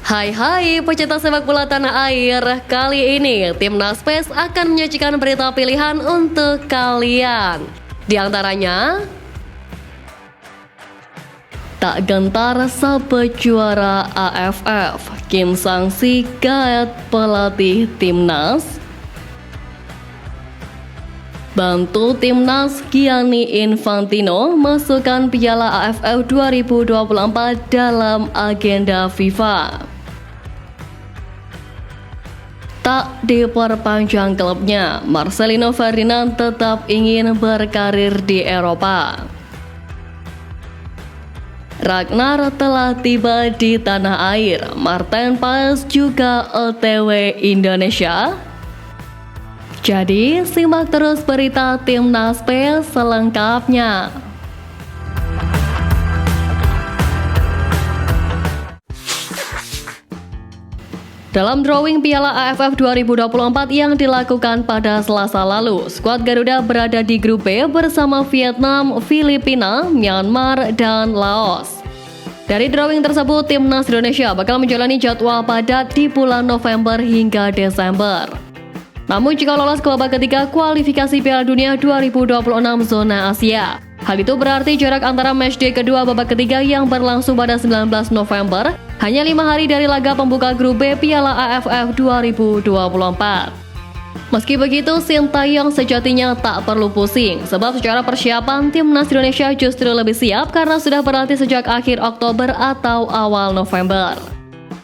Hai pecinta sepak bola tanah air. Kali ini Timnas PES akan menyajikan berita pilihan untuk kalian. Di antaranya, tak gentar sabet juara AFF, Kim sanksi gaet pelatih Timnas. Bantu Timnas Gianni Infantino masukkan Piala AFF 2024 dalam agenda FIFA. Tak diperpanjang klubnya, Marcelino Ferdinand tetap ingin berkarir di Eropa. Ragnar telah tiba di tanah air, Martin Paes juga OTW Indonesia. Jadi, simak terus berita Timnas PES selengkapnya. Dalam drawing Piala AFF 2024 yang dilakukan pada Selasa lalu, skuad Garuda berada di grup B bersama Vietnam, Filipina, Myanmar, dan Laos. Dari drawing tersebut, Timnas Indonesia bakal menjalani jadwal padat di bulan November hingga Desember. Namun jika lolos ke babak ketiga kualifikasi Piala Dunia 2026 zona Asia, hal itu berarti jarak antara matchday kedua babak ketiga yang berlangsung pada 19 November hanya 5 hari dari laga pembuka grup B Piala AFF 2024. Meski begitu, Sintayong sejatinya tak perlu pusing, sebab secara persiapan Timnas Indonesia justru lebih siap karena sudah berlatih sejak akhir Oktober atau awal November.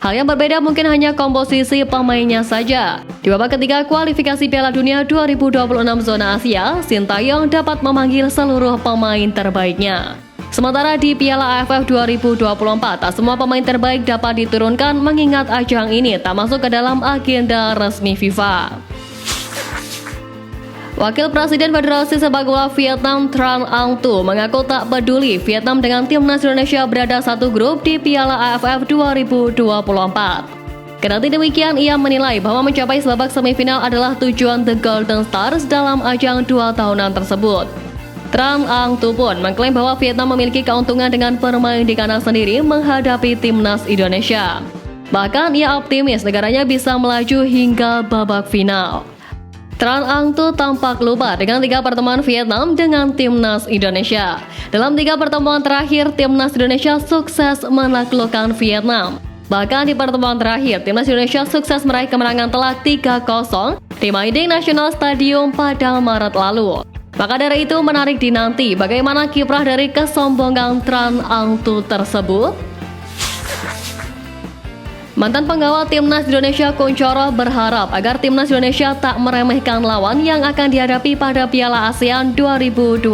Hal yang berbeda mungkin hanya komposisi pemainnya saja. Di babak ketiga kualifikasi Piala Dunia 2026 zona Asia, Sintayong dapat memanggil seluruh pemain terbaiknya. Sementara di Piala AFF 2024, tak semua pemain terbaik dapat diturunkan mengingat ajang ini tak masuk ke dalam agenda resmi FIFA. Wakil Presiden Federasi Sepak Bola Vietnam Tran Ang Tu mengaku tak peduli Vietnam dengan Timnas Indonesia berada satu grup di Piala AFF 2024. Kendati demikian, ia menilai bahwa mencapai babak semifinal adalah tujuan The Golden Stars dalam ajang 2 tahunan tersebut. Tran Ang Tu pun mengklaim bahwa Vietnam memiliki keuntungan dengan bermain di kandang sendiri menghadapi Timnas Indonesia. Bahkan ia optimis negaranya bisa melaju hingga babak final. Tran Ang Tu tampak lupa dengan 3 pertemuan Vietnam dengan Timnas Indonesia. Dalam 3 pertemuan terakhir, Timnas Indonesia sukses menaklukkan Vietnam. Bahkan di pertemuan terakhir, Timnas Indonesia sukses meraih kemenangan telak 3-0 di Maiding National Stadium pada Maret lalu. Maka dari itu menarik dinanti bagaimana kiprah dari kesombongan Tran Ang Tu tersebut. Mantan penggawa Timnas Indonesia Kunchoro berharap agar Timnas Indonesia tak meremehkan lawan yang akan dihadapi pada Piala ASEAN 2024.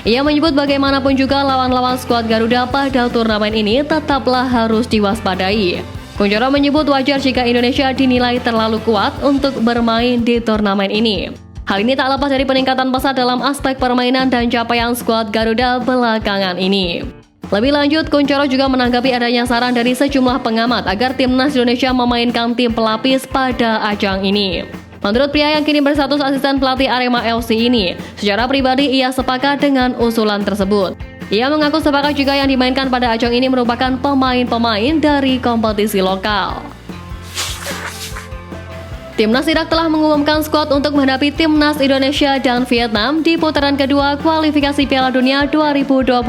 Ia menyebut bagaimanapun juga lawan-lawan skuad Garuda pada turnamen ini tetaplah harus diwaspadai. Kunchoro menyebut wajar jika Indonesia dinilai terlalu kuat untuk bermain di turnamen ini. Hal ini tak lepas dari peningkatan pesat dalam aspek permainan dan capaian skuad Garuda belakangan ini. Lebih lanjut, Kunchoro juga menanggapi adanya saran dari sejumlah pengamat agar Timnas Indonesia memainkan tim pelapis pada ajang ini. Menurut pria yang kini berstatus asisten pelatih Arema FC ini, secara pribadi ia sepakat dengan usulan tersebut. Ia mengaku sepakat jika yang dimainkan pada ajang ini merupakan pemain-pemain dari kompetisi lokal. Timnas Irak telah mengumumkan skuad untuk menghadapi Timnas Indonesia dan Vietnam di putaran kedua kualifikasi Piala Dunia 2026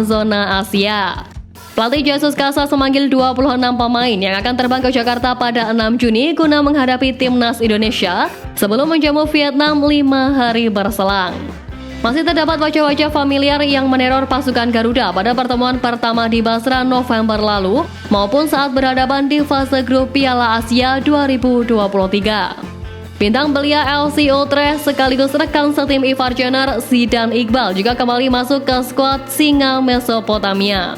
zona Asia. Pelatih Jesus Casas memanggil 26 pemain yang akan terbang ke Jakarta pada 6 Juni guna menghadapi Timnas Indonesia sebelum menjamu Vietnam 5 hari berselang. Masih terdapat wajah-wajah familiar yang meneror pasukan Garuda pada pertemuan pertama di Basra November lalu maupun saat berhadapan di fase grup Piala Asia 2023. Bintang belia LC Utrecht sekaligus rekan setim Ivar Jenner, Zidane Iqbal juga kembali masuk ke skuad Singa Mesopotamia.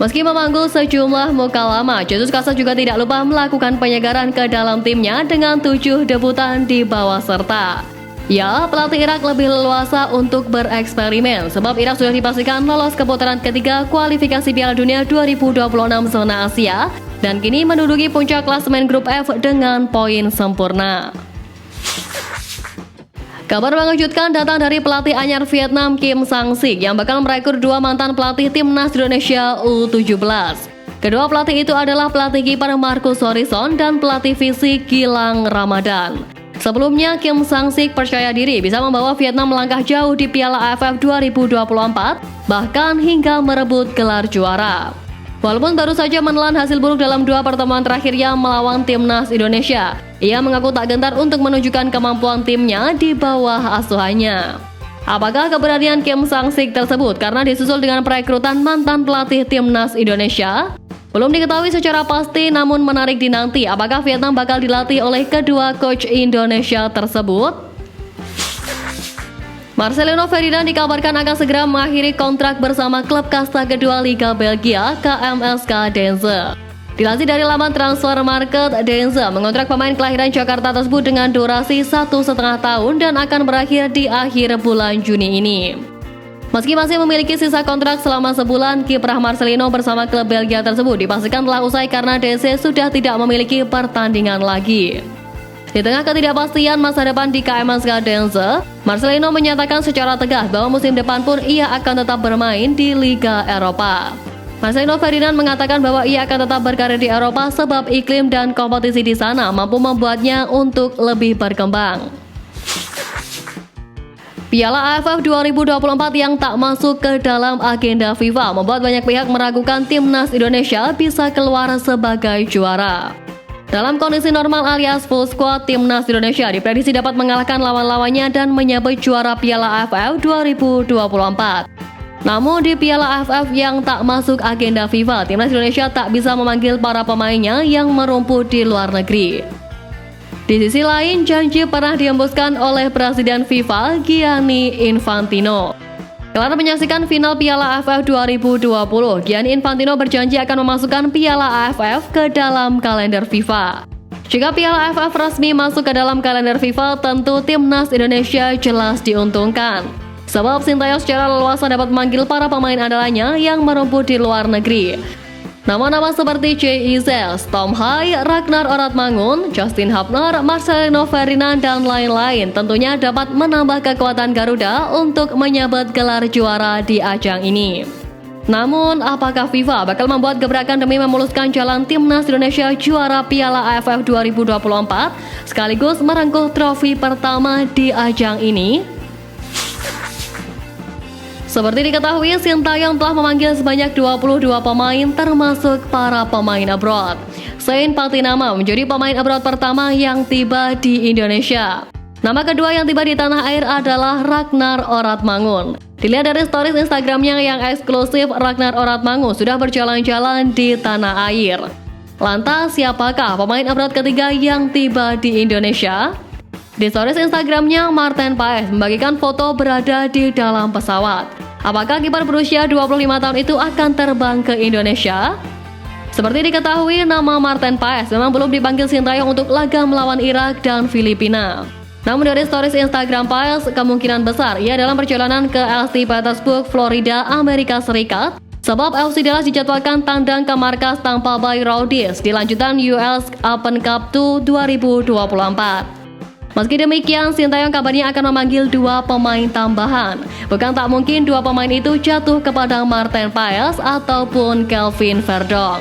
Meski memanggul sejumlah muka lama, Jesus Casas juga tidak lupa melakukan penyegaran ke dalam timnya dengan 7 debutan di bawah serta. Ya, pelatih Irak lebih leluasa untuk bereksperimen sebab Irak sudah dipastikan lolos ke putaran ketiga kualifikasi Piala Dunia 2026 zona Asia dan kini menduduki puncak klasemen grup F dengan poin sempurna. Kabar mengejutkan datang dari pelatih anyar Vietnam Kim Sang-sik yang bakal merekrut 2 mantan pelatih Timnas Indonesia U17. Kedua pelatih itu adalah pelatih kiper Marcus Horizon dan pelatih fisik Gilang Ramadan. Sebelumnya, Kim Sang-sik percaya diri bisa membawa Vietnam melangkah jauh di Piala AFF 2024, bahkan hingga merebut gelar juara. Walaupun baru saja menelan hasil buruk dalam 2 pertemuan terakhirnya melawan timnas Indonesia, ia mengaku tak gentar untuk menunjukkan kemampuan timnya di bawah asuhannya. Apakah keberanian Kim Sang-sik tersebut karena disusul dengan perekrutan mantan pelatih timnas Indonesia? Belum diketahui secara pasti, namun menarik dinanti apakah Vietnam bakal dilatih oleh kedua coach Indonesia tersebut. Marcelino Ferdinand dikabarkan akan segera mengakhiri kontrak bersama klub kasta kedua Liga Belgia, KMSK Denze. Dilansir dari laman transfer market, Denze mengontrak pemain kelahiran Jakarta tersebut dengan durasi 1,5 tahun dan akan berakhir di akhir bulan Juni ini. Meski masih memiliki sisa kontrak selama sebulan, kiprah Marcelino bersama klub Belgia tersebut dipastikan telah usai karena DC sudah tidak memiliki pertandingan lagi. Di tengah ketidakpastian masa depan di KMSK Denze, Marcelino menyatakan secara tegas bahwa musim depan pun ia akan tetap bermain di Liga Eropa. Marcelino Ferdinand mengatakan bahwa ia akan tetap berkarir di Eropa sebab iklim dan kompetisi di sana mampu membuatnya untuk lebih berkembang. Piala AFF 2024 yang tak masuk ke dalam agenda FIFA membuat banyak pihak meragukan timnas Indonesia bisa keluar sebagai juara. Dalam kondisi normal alias full squad, timnas Indonesia diprediksi dapat mengalahkan lawan-lawannya dan menyabet juara Piala AFF 2024. Namun di Piala AFF yang tak masuk agenda FIFA, timnas Indonesia tak bisa memanggil para pemainnya yang merumput di luar negeri. Di sisi lain, janji pernah dihembuskan oleh Presiden FIFA Gianni Infantino. Kelar menyaksikan final Piala AFF 2020, Gianni Infantino berjanji akan memasukkan Piala AFF ke dalam kalender FIFA. Jika Piala AFF resmi masuk ke dalam kalender FIFA, tentu timnas Indonesia jelas diuntungkan. Sebab Sintayong secara leluasa dapat memanggil para pemain andalanya yang merumput di luar negeri. Nama-nama seperti Jay Izel, Tom Hai, Ragnar Oratmangun, Justin Hubner, Marcelino Ferdinand, dan lain-lain tentunya dapat menambah kekuatan Garuda untuk menyabet gelar juara di ajang ini. Namun, apakah FIFA bakal membuat gebrakan demi memuluskan jalan timnas Indonesia juara Piala AFF 2024 sekaligus merengkuh trofi pertama di ajang ini? Seperti diketahui, Sintayong telah memanggil sebanyak 22 pemain termasuk para pemain abroad. Sain Patinama menjadi pemain abroad pertama yang tiba di Indonesia. Nama kedua yang tiba di tanah air adalah Ragnar Oratmangun. Dilihat dari stories Instagramnya yang eksklusif, Ragnar Oratmangun sudah berjalan-jalan di tanah air. Lantas, siapakah pemain abroad ketiga yang tiba di Indonesia? Di stories Instagramnya, Marten Paes membagikan foto berada di dalam pesawat. Apakah kiper berusia 25 tahun itu akan terbang ke Indonesia? Seperti diketahui, nama Marten Paes memang belum dipanggil Sintayong untuk laga melawan Irak dan Filipina. Namun dari stories Instagram Paes, kemungkinan besar ia dalam perjalanan ke St. Petersburg, Florida, Amerika Serikat. Sebab FC Dallas dijadwalkan tandang ke markas Tampa Bay Rowdies di lanjutan US Open Cup 2 2024. Meski demikian, Sintayong kabarnya akan memanggil 2 pemain tambahan. Bukan tak mungkin 2 pemain itu jatuh kepada Marten Paes ataupun Kelvin Verdong.